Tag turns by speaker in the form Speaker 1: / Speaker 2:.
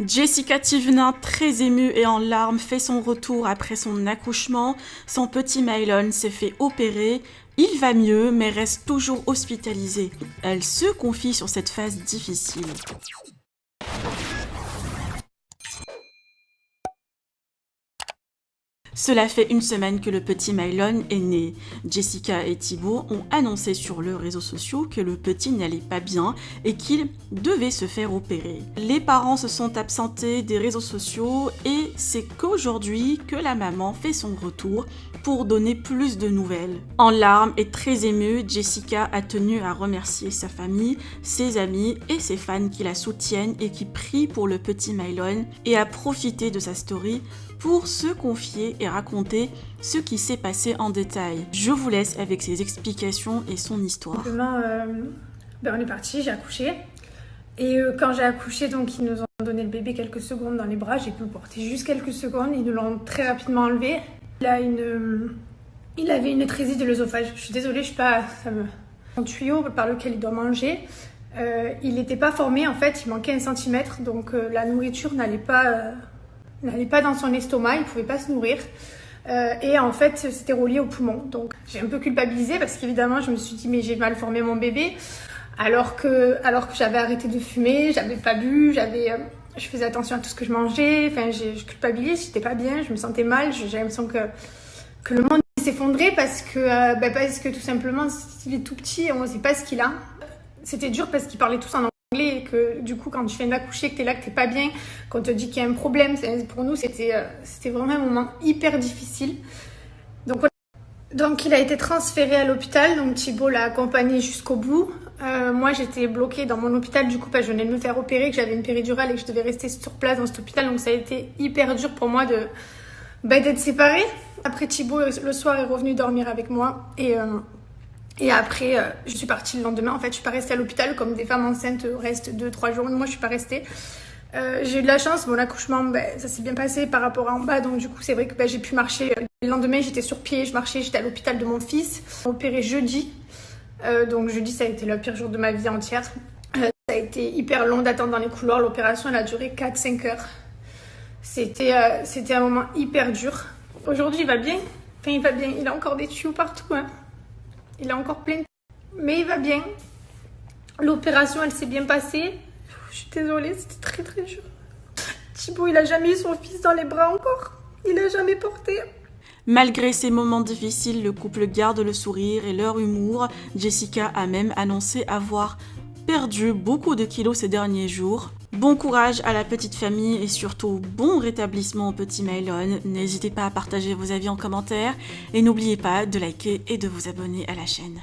Speaker 1: Jessica Tivnin, très émue et en larmes, fait son retour après son accouchement. Son petit Mylon s'est fait opérer. Il va mieux, mais reste toujours hospitalisé. Elle se confie sur cette phase difficile. Cela fait une semaine que le petit Mylon est né. Jessica et Thibaut ont annoncé sur leurs réseaux sociaux que le petit n'allait pas bien et qu'il devait se faire opérer. Les parents se sont absentés des réseaux sociaux et c'est qu'aujourd'hui que la maman fait son retour pour donner plus de nouvelles. En larmes et très émue, Jessica a tenu à remercier sa famille, ses amis et ses fans qui la soutiennent et qui prient pour le petit Mylon et a profité de sa story pour se confier et raconter ce qui s'est passé en détail. Je vous laisse avec ses explications et son histoire.
Speaker 2: Simplement, on est parti, j'ai accouché. Et quand j'ai accouché, donc ils nous ont donné le bébé quelques secondes dans les bras. J'ai pu le porter juste quelques secondes. Ils nous l'ont très rapidement enlevé. Il avait une étrésie de l'œsophage. Je suis désolée, je suis pas... Son tuyau par lequel il doit manger, il n'était pas formé. En fait, il manquait 1 centimètre. Donc la nourriture n'allait pas dans son estomac, il ne pouvait pas se nourrir. Et en fait, c'était relié au poumon. Donc, j'ai un peu culpabilisé parce qu'évidemment, je me suis dit, mais j'ai mal formé mon bébé. Alors que j'avais arrêté de fumer, j'avais pas bu, je faisais attention à tout ce que je mangeais. Enfin, je culpabilise, j'étais pas bien, je me sentais mal. J'avais l'impression que le monde s'effondrait parce que tout simplement, il est tout petit et on ne sait pas ce qu'il a. C'était dur parce qu'ils parlaient tous en anglais. Et que du coup quand tu viens d'accoucher, que t'es là, que t'es pas bien, qu'on te dit qu'il y a un problème, pour nous c'était vraiment un moment hyper difficile. Donc il a été transféré à l'hôpital, donc Thibaut l'a accompagné jusqu'au bout. Moi j'étais bloquée dans mon hôpital du coup parce que je venais de me faire opérer, que j'avais une péridurale et que je devais rester sur place dans cet hôpital, donc ça a été hyper dur pour moi d'être séparée. Après Thibaut le soir est revenu dormir avec moi et après, je suis partie le lendemain. En fait, je suis pas restée à l'hôpital comme des femmes enceintes restent 2-3 jours. Moi, je suis pas restée. J'ai eu de la chance. Mon accouchement, ça s'est bien passé par rapport à en bas. Donc, du coup, c'est vrai que j'ai pu marcher. Le lendemain, j'étais sur pied, je marchais. J'étais à l'hôpital de mon fils. Opéré jeudi. Donc, jeudi, ça a été le pire jour de ma vie entière. Ça a été hyper long d'attendre dans les couloirs. L'opération, elle a duré 4-5 heures. C'était un moment hyper dur. Aujourd'hui, il va bien. Enfin, il va bien. Il a encore des tuyaux partout, hein. Il est encore plein, mais il va bien. L'opération, elle s'est bien passée. Je suis désolée, c'était très très dur. Thibaut, il a jamais eu son fils dans les bras encore. Il l'a jamais porté.
Speaker 1: Malgré ces moments difficiles, le couple garde le sourire et leur humour. Jessica a même annoncé avoir perdu beaucoup de kilos ces derniers jours. Bon courage à la petite famille et surtout bon rétablissement au petit Mylon. N'hésitez pas à partager vos avis en commentaire et n'oubliez pas de liker et de vous abonner à la chaîne.